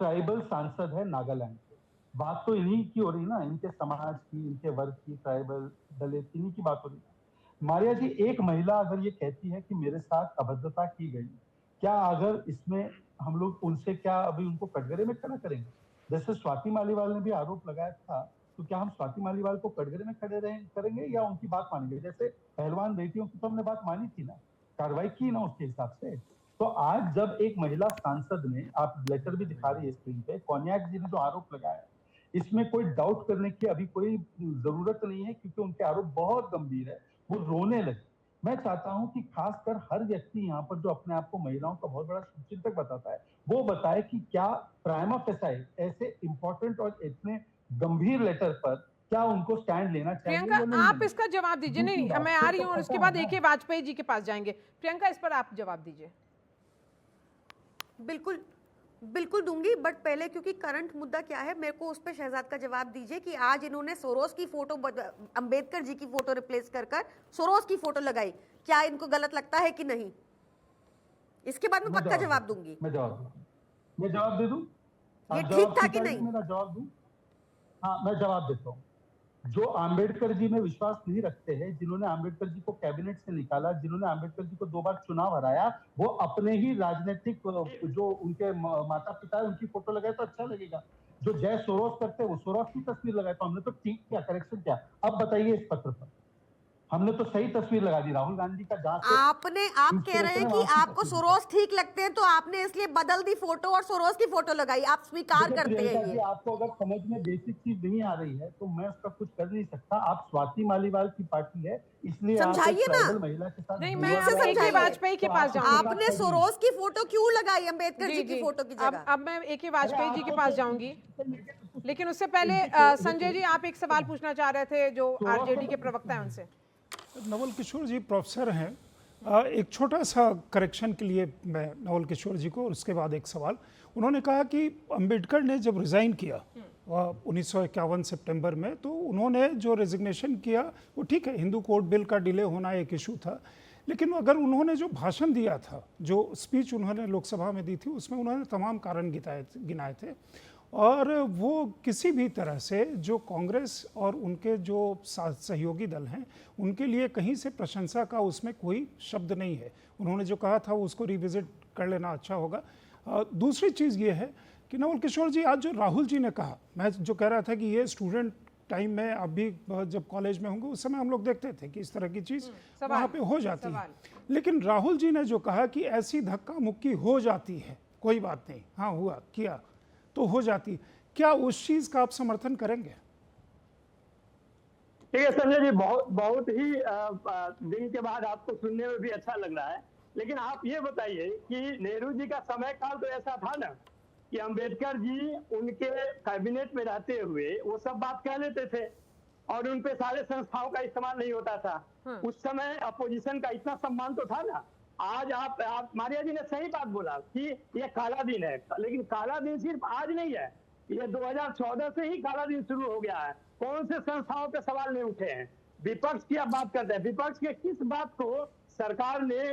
ट्राइबल सांसद है नागालैंड के, बात तो इन्हीं की हो रही ना, इनके समाज की, इनके वर्ग की, ट्राइबल दलित, इन्हीं की बात हो रही है। मारिया जी, एक महिला अगर ये कहती है कि मेरे साथ अभद्रता की गई, क्या अगर इसमें हम लोग उनसे क्या अभी उनको कटघरे में खड़ा करेंगे? जैसे स्वाति मालीवाल ने भी आरोप लगाया था, तो क्या हम स्वाति मालीवाल को कटघरे में खड़े करेंगे या उनकी बात मानेंगे? जैसे पहलवान बेटियों की तो हमने बात मानी थी ना, कार्रवाई की ना उसके हिसाब से। तो आज जब एक महिला सांसद ने, आप लेटर भी दिखा रही है स्क्रीन पे, कोन्याक जी ने जो आरोप लगाया, इसमें कोई डाउट करने की अभी कोई जरूरत नहीं है, क्योंकि उनके आरोप बहुत गंभीर है, वो रोने लगे। मैं चाहता हूं कि खासकर हर व्यक्ति यहाँ पर जो अपने आप को महिलाओं का बहुत बड़ा शुभचिंतक बताता है, वो बताए कि क्या प्राइमा फेसाई ऐसे इंपॉर्टेंट और इतने गंभीर लेटर पर क्या उनको स्टैंड लेना चाहिए? प्रियंका, आप इसका जवाब दीजिए। नहीं, मैं आ रही हूँ और उसके बाद AK वाजपेयी जी के पास जाएंगे। प्रियंका, इस पर आप जवाब दीजिए। बिल्कुल बिल्कुल दूंगी, बट पहले क्योंकि करंट मुद्दा क्या है मेरे को उस पर शहजाद का जवाब दीजिए कि आज इन्होंने सोरोस की फोटो, अंबेडकर जी की फोटो रिप्लेस कर सोरोस की फोटो लगाई, क्या इनको गलत लगता है कि नहीं? इसके बाद मैं पक्का जवाब दूंगी। मैं जवाब दे दूं? ये ठीक था कि नहीं? मेरा जवाब दूं? हाँ, मैं जवाब देता हूँ। जो आम्बेडकर जी में विश्वास नहीं रखते हैं, जिन्होंने आम्बेडकर जी को कैबिनेट से निकाला, जिन्होंने आम्बेडकर जी को 2 बार चुनाव हराया, वो अपने ही राजनीतिक जो उनके माता पिता है उनकी फोटो लगाए तो अच्छा लगेगा। जो जय सोरोस करते हैं वो सोरोस की तस्वीर लगाए तो हमने तो ठीक किया, करेक्शन किया। अब बताइए इस पत्र पर हमने तो सही तस्वीर लगा दी राहुल गांधी का। जहां आप कह रहे हैं कि आपको सोरोस ठीक लगते हैं तो आपने इसलिए बदल दी फोटो और सोरोस की फोटो लगाई, आप स्वीकार करते हैं ये? आपको अगर समझ में बेसिक चीज नहीं आ रही है तो मैं उसका कुछ कर नहीं सकता। आप स्वाति मालीवाल की पार्टी है इसलिए समझाइए ना। महिला के साथ नहीं, मैं ए.के. वाजपेयी के पास जाऊंगी। आपने सोरोस की फोटो क्यों लगाई अंबेडकर जी की फोटो की जगह? अब मैं ए.के. वाजपेयी जी के पास जाऊंगी, लेकिन उससे पहले संजय जी आप एक सवाल पूछना चाह रहे थे जो आरजेडी के प्रवक्ता है उनसे। नवल किशोर जी प्रोफेसर हैं, एक छोटा सा करेक्शन के लिए मैं नवल किशोर जी को, और उसके बाद एक सवाल। उन्होंने कहा कि अंबेडकर ने जब रिज़ाइन किया 1951 सितंबर में, तो उन्होंने जो रेजिग्नेशन किया वो ठीक है, हिंदू कोड बिल का डिले होना एक इशू था, लेकिन अगर उन्होंने जो भाषण दिया था, जो स्पीच उन्होंने लोकसभा में दी थी, उसमें उन्होंने तमाम कारण गिनाए थे, और वो किसी भी तरह से जो कांग्रेस और उनके जो सहयोगी दल हैं उनके लिए कहीं से प्रशंसा का उसमें कोई शब्द नहीं है। उन्होंने जो कहा था वो उसको रिविजिट कर लेना अच्छा होगा। दूसरी चीज़ ये है कि नवल किशोर जी, आज जो राहुल जी ने कहा, मैं जो कह रहा था कि ये स्टूडेंट टाइम में, अभी जब कॉलेज में होंगे उस समय हम लोग देखते थे कि इस तरह की चीज़ वहाँ पे हो जाती है, लेकिन राहुल जी ने जो कहा कि ऐसी धक्का मुक्की हो जाती है, कोई बात नहीं, हाँ हुआ किया तो हो जाती, क्या उस चीज का आप समर्थन करेंगे? ठीक है संजय जी, बहुत ही दिन के बाद आपको सुनने में भी अच्छा लग रहा है, लेकिन आप ये बताइए कि नेहरू जी का समय काल तो ऐसा था ना कि अंबेडकर जी उनके कैबिनेट में रहते हुए वो सब बात कह लेते थे और उन पे सारे संस्थाओं का इस्तेमाल नहीं होता था। उस समय अपोजिशन का इतना सम्मान तो था ना। आज आप मारिया जी ने सही बात बोला कि ये काला दिन है, लेकिन काला दिन सिर्फ आज नहीं है, ये 2014 से ही काला दिन शुरू हो गया है। कौन से संस्थाओं पे सवाल नहीं उठे हैं? विपक्ष की आप बात करते हैं, विपक्ष के किस बात को सरकार ने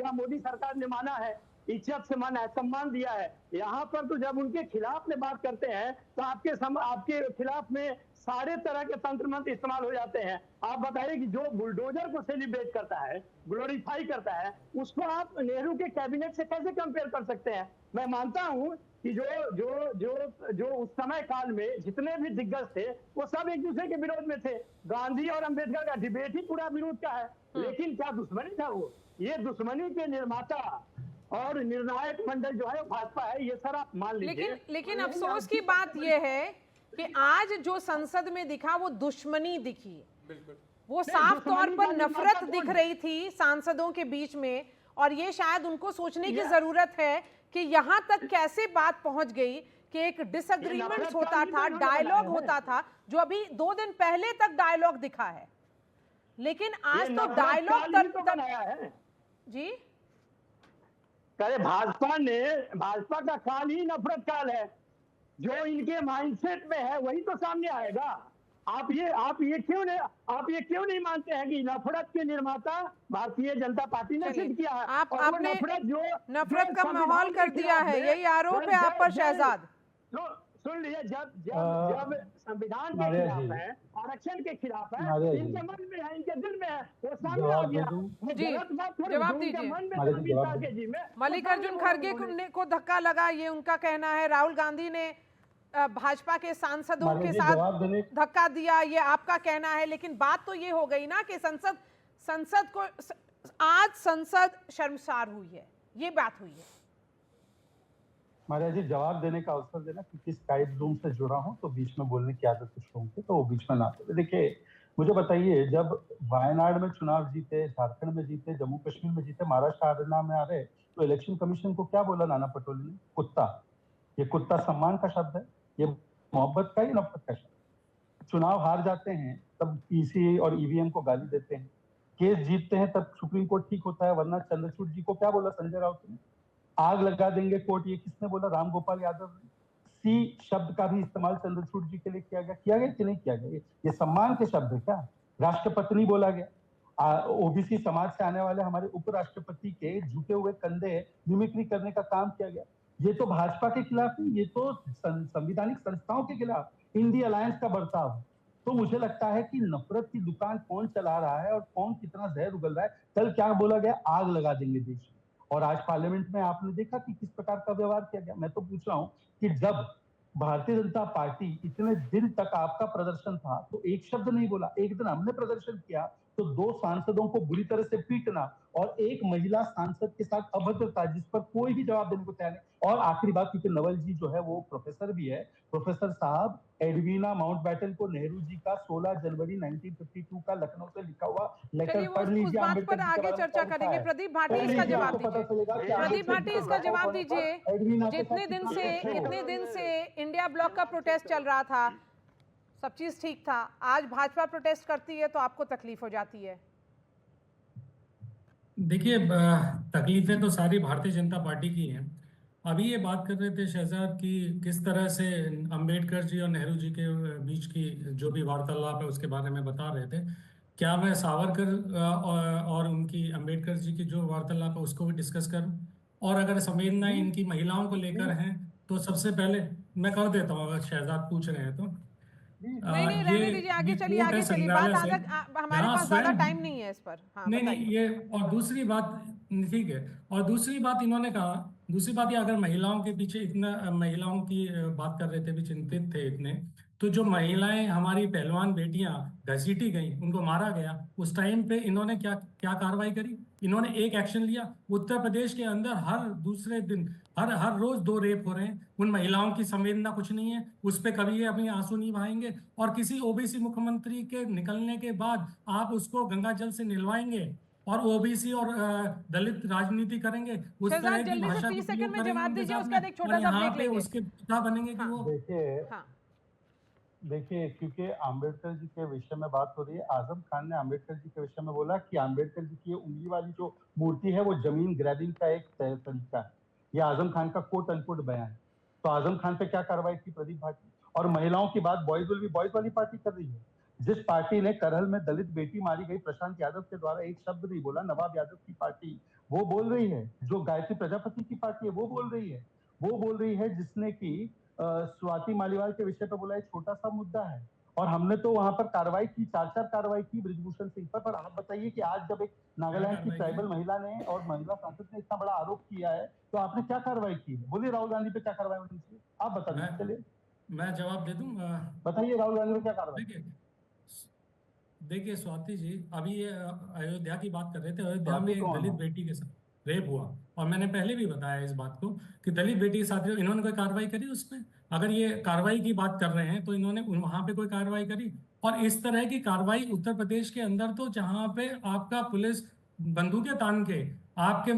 या मोदी सरकार ने माना है, इज्जत से माना है, सम्मान दिया है? यहाँ पर तो जब उनके खिलाफ में बात करते हैं तो आपके खिलाफ में सारे तरह के तंत्र मंत्र इस्तेमाल हो जाते हैं। आप बताइए कि जो बुलडोजर को सेलिब्रेट करता है, ग्लोरीफाई करता है, उसको आप नेहरू के कैबिनेट से कैसे कंपेयर कर सकते हैं? मैं मानता हूं कि जो उस समय काल में जितने भी दिग्गज थे वो सब एक दूसरे के विरोध में थे। गांधी और अंबेडकर का डिबेट ही पूरा विरोध का है, लेकिन क्या दुश्मनी था वो? ये दुश्मनी के निर्माता और निर्णायक मंडल जो है भाजपा है, ये सर आप मान लीजिए। लेकिन अफसोस की बात ये है कि आज जो संसद में दिखा वो दुश्मनी दिखी, वो साफ तौर पर नफरत दिख रही थी सांसदों के बीच में, और ये शायद उनको सोचने की जरूरत है कि यहाँ तक कैसे बात पहुंच गई कि एक डिसएग्रीमेंट होता था, डायलॉग होता था, जो अभी 2 दिन पहले तक डायलॉग दिखा है, लेकिन आज तो डायलॉग तक जी भाजपा का काल ही नफरत काल है। जो इनके माइंडसेट में है वही तो सामने आएगा। आप ये क्यों नहीं मानते हैं कि नफरत के निर्माता भारतीय जनता पार्टी ने सिद्ध किया है? आपने नफरत का माहौल कर दिया है, यही आरोप है आप पर शहजाद। सुन लीजिए, जब संविधान के खिलाफ है, आरक्षण के खिलाफ है, इनके मन में है, इनके दिल में है, वो सामने आ गया। जवाब दीजिए। मल्लिकार्जुन खड़गे को धक्का लगा, ये उनका कहना है। राहुल गांधी ने भाजपा के सांसदों के साथ धक्का दिया, ये आपका कहना है। लेकिन बात तो ये हो गई ना कि संसद को आज संसद शर्मसार हुई है, ये बात हुई है। महाराज जी, जवाब देने का अवसर देना, क्योंकि स्काइप जूम से जुड़ा हूं तो बीच में बोलने की आदत कुछ लोगों की, तो वो बीच में ना बोले। देखिए, मुझे बताइए, जब वायनाड में चुनाव जीते, झारखंड में जीते, जम्मू कश्मीर में जीते, महाराष्ट्र हरियाणा में आ रहे, तो इलेक्शन कमीशन को क्या बोला नाना पटोले ने? कुत्ता। ये कुत्ता सम्मान का शब्द है, ये मोहब्बत का ही नफरत का शब्द। चुनाव हार जाते हैं तब ईसी और ईवीएम को गाली देते हैं, केस जीतते हैं तब सुप्रीम कोर्ट ठीक होता है, वरना चंद्रचूड़ जी को क्या बोला संजय राउत ने? आग लगा देंगे कोर्ट, ये किसने बोला? राम गोपाल यादव ने। सी शब्द का भी इस्तेमाल चंद्रचूड़ जी के लिए किया गया कि नहीं किया गया? ये सम्मान के शब्द है क्या? राष्ट्रपति बोला गया। ओबीसी समाज से आने वाले हमारे उपराष्ट्रपति के झुके हुए कंधे मिमिक्री करने का काम किया गया। ये तो भाजपा के खिलाफ नहीं, ये तो संवैधानिक संस्थाओं के खिलाफ इंडी अलायंस का बर्ताव। तो मुझे लगता है कि नफरत की दुकान कौन चला रहा है और कौन कितना जहर उगल रहा है। कल क्या बोला गया? आग लगा देंगे देश में। और आज पार्लियामेंट में आपने देखा कि किस प्रकार का व्यवहार किया गया। मैं तो पूछ रहा हूं कि जब भारतीय जनता पार्टी इतने दिन तक आपका प्रदर्शन था तो एक शब्द नहीं बोला। एक दिन हमने प्रदर्शन किया तो 2 सांसदों को बुरी तरह से पीटना और एक महिला सांसद के साथ अभद्रता, जिस पर कोई भी जवाब देने को तैयार नहीं। और आखिरी बात, क्योंकि नवल जी जो है वो प्रोफेसर भी है, प्रोफेसर साहब, एडवीना माउंटबैटन को नेहरू जी का 16 जनवरी 1952 का लखनऊ से लिखा हुआ लेटर पढ़ लीजिए। उस बात पर आगे चर्चा करेंगे। प्रदीप भाटी इसका जवाब दीजिए। प्रदीप भाटी इसका जवाब दीजिए। जितने दिन से इंडिया ब्लॉक का प्रोटेस्ट चल रहा था, सब चीज ठीक था, आज भाजपा प्रोटेस्ट करती है तो आपको तकलीफ हो जाती है? देखिए, तकलीफें तो सारी भारतीय जनता पार्टी की हैं। अभी ये बात कर रहे थे शहजाद की किस तरह से अंबेडकर जी और नेहरू जी के बीच की जो भी वार्तालाप है उसके बारे में बता रहे थे। क्या मैं सावरकर और उनकी अंबेडकर जी की जो वार्तालाप है उसको भी डिस्कस करूं? और अगर संवेदनाएं इनकी महिलाओं को लेकर हैं तो सबसे पहले मैं कर देता हूँ, अगर शहजाद पूछ रहे हैं तो। नहीं रहने दीजिए, आगे चलिए बात हमारे पास ज्यादा टाइम नहीं है इस पर। हाँ, नहीं ये, और दूसरी बात, ठीक है, और दूसरी बात इन्होंने कहा, दूसरी बात ये, अगर महिलाओं के पीछे इतना, महिलाओं की बात कर रहे थे, भी चिंतित थे इतने, तो जो महिलाएं हमारी पहलवान बेटियां घसीटी गई, उनको मारा गया, उस टाइम पे इन्होंने क्या क्या कार्रवाई करी? इन्होंने एक एक्शन लिया। उत्तर प्रदेश के अंदर हर दूसरे दिन, हर रोज 2 रेप हो रहे हैं। उन महिलाओं की संवेदना कुछ नहीं है, उस पर कभी ये अपनी आंसू नहीं बहाएंगे। और किसी ओबीसी मुख्यमंत्री के निकलने के बाद आप उसको गंगा जल से निलवाएंगे और ओबीसी और दलित राजनीति करेंगे, उस तरह की भाषा का प्रयोग करेंगे, और यहाँ पे उसके पिता बनेंगे कि वो। देखिए, क्योंकि आम्बेडकर जी के विषय में बात हो रही है, आजम खान ने आम्बेडकर जी के विषय में बोला कि आम्बेडकर जी की उंगली वाली जो मूर्ति है वो जमीन ग्रैबिंग का एक तरीका है। ये आजम खान का कोट अनकोट बयान है। तो आजम खान पे क्या कार्रवाई की प्रदीप भाटी? और महिलाओं की बात बॉयज विल बी बॉयज वाली पार्टी कर रही है। जिस पार्टी ने करहल में दलित बेटी मारी गई प्रशांत यादव के द्वारा एक शब्द नहीं बोला, नवाब यादव की पार्टी वो बोल रही है। जो गायत्री प्रजापति की पार्टी है वो बोल रही है जिसने की स्वाति मालीवाल के विषय पर बोला एक छोटा सा मुद्दा है। और हमने तो वहां पर कार्रवाई की, 4 कार्रवाई की ब्रिजभूषण सिंह पर आप बताइए कि आज जब एक नागालैंड की ट्राइबल महिला ने और महिला सांसद ने इतना बड़ा आरोप किया है तो आपने क्या कार्रवाई की है? बोलिए, राहुल गांधी पे क्या कार्रवाई होनी चाहिए? आप बता दीजिए। चलिए मैं जवाब दे दूं। बताइए राहुल गांधी पे क्या कार्रवाई? देखिए स्वाति जी, अभी ये अयोध्या की बात कर रहे थे। अयोध्या में एक दलित बेटी के साथ रेप हुआ, और मैंने पहले भी बताया इस बात को कि दलित बेटी के साथ इन्होंने कोई कार्रवाई करी उसमें? अगर ये कार्रवाई की बात कर रहे हैं तो इन्होंने वहां पे कोई कार्रवाई करी? और इस तरह की कार्रवाई उत्तर प्रदेश के अंदर तो जहां पे आपका पुलिस बंदूकें तान के आपके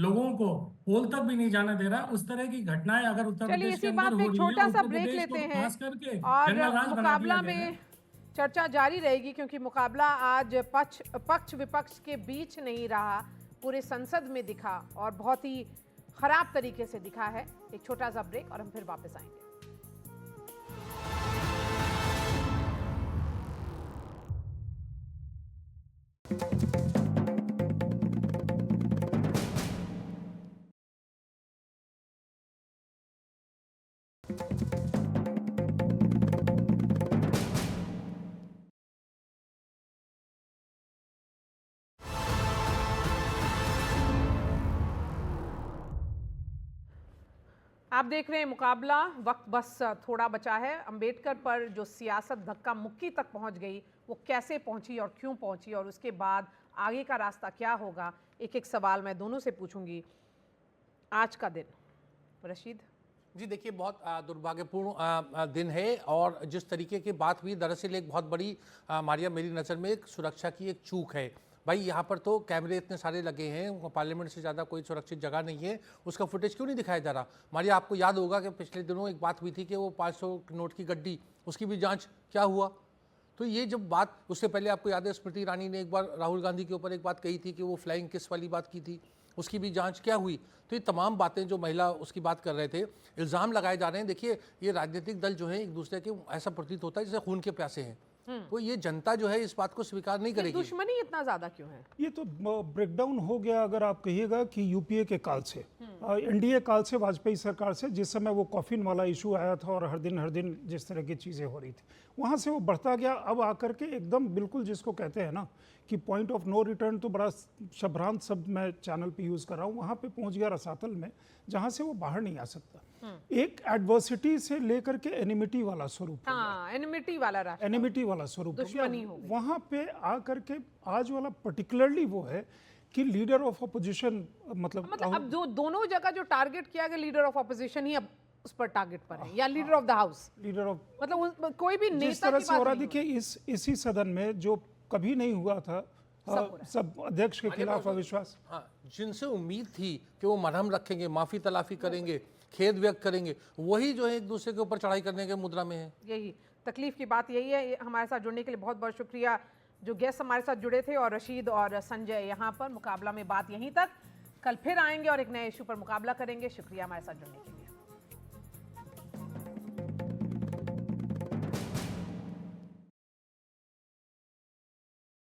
लोगों को पोल तक भी नहीं जाने दे रहा, उस तरह की घटनाएं अगर उत्तर प्रदेश के अंदर हो रही है, छोटा सा ब्रेक लेते हैं और मुकाबला में चर्चा जारी रहेगी, क्योंकि मुकाबला आज पक्ष विपक्ष के बीच नहीं रहा, पूरे संसद में दिखा और बहुत ही खराब तरीके से दिखा है। एक छोटा सा ब्रेक और हम फिर वापस आएंगे। आप देख रहे हैं मुकाबला। वक्त बस थोड़ा बचा है। अंबेडकर पर जो सियासत धक्का मुक्की तक पहुंच गई, वो कैसे पहुंची और क्यों पहुंची, और उसके बाद आगे का रास्ता क्या होगा, एक एक सवाल मैं दोनों से पूछूंगी। आज का दिन, रशीद जी, देखिए बहुत दुर्भाग्यपूर्ण दिन है, और जिस तरीके की बात हुई, दरअसल एक बहुत बड़ी मारिया, मेरी नज़र में एक सुरक्षा की एक चूक है। भाई यहाँ पर तो कैमरे इतने सारे लगे हैं, पार्लियामेंट से ज़्यादा कोई सुरक्षित जगह नहीं है, उसका फुटेज क्यों नहीं दिखाया जा रहा? मारिया, आपको याद होगा कि पिछले दिनों एक बात हुई थी कि वो 500 नोट की गड्डी, उसकी भी जांच क्या हुआ? तो ये जब बात, उससे पहले आपको याद है स्मृति ईरानी ने एक बार राहुल गांधी के ऊपर एक बात कही थी कि वो फ्लाइंग किस वाली बात की थी। उसकी भी जांच क्या हुई? तो ये तमाम बातें जो महिला उसकी बात कर रहे थे, इल्ज़ाम लगाए जा रहे हैं। देखिए ये राजनीतिक दल जो है एक दूसरे के ऐसा प्रतीत होता है जैसे खून के प्यासे हैं, तो ये जनता जो है इस बात को स्वीकार नहीं करेगी। दुश्मनी इतना ज्यादा क्यों है? ये तो ब्रेकडाउन हो गया अगर आप कहिएगा कि यूपीए के काल से, एनडीए काल से, वाजपेयी सरकार से, जिस समय वो कॉफिन वाला इशू आया था और हर दिन जिस तरह की चीज़ें हो रही थी, वहाँ से वो बढ़ता गया। अब आकर के एकदम बिल्कुल जिसको कहते हैं ना कि पॉइंट ऑफ नो रिटर्न, तो बड़ा शब्रांत शब्द मैं चैनल पे यूज़ कर रहा हूँ, वहाँ पे पहुँच गया रसातल में, जहाँ से वो बाहर नहीं आ सकता। एक एडवर्सिटी से लेकर के एनिमिटी वाला स्वरूप, एनिमिटी वाला राष्ट्र, एनिमिटी वाला स्वरूप दुश्मनी हो गई। वहाँ पे आकर के आज वाला पर्टिकुलरली वो है कि लीडर ऑफ अपोजिशन, मतलब अब जो दोनों जगह जो टारगेट किया गया लीडर ऑफ अपोजिशन ही अब उस पर टारगेट पर है, या leader of the house, leader of, मतलब कोई भी नेता जिस तरह की से बात हो रहा, नहीं देखिए इसी सदन में जो कभी नहीं हुआ था, सब अध्यक्ष के खिलाफ अविश्वास। जिनसे उम्मीद थी कि वो मरहम रखेंगे, माफी तलाफी करेंगे, खेद व्यक्त करेंगे, वही जो है एक दूसरे के ऊपर चढ़ाई करने के मुद्रा में है। यही तकलीफ की बात यही है। हमारे साथ जुड़ने के लिए बहुत बहुत शुक्रिया जो गेस्ट हमारे साथ जुड़े थे, और रशीद और संजय यहाँ पर। मुकाबला में बात यहीं तक, कल फिर आएंगे और एक नए इशू पर मुकाबला करेंगे। शुक्रिया हमारे साथ जुड़ने के लिए।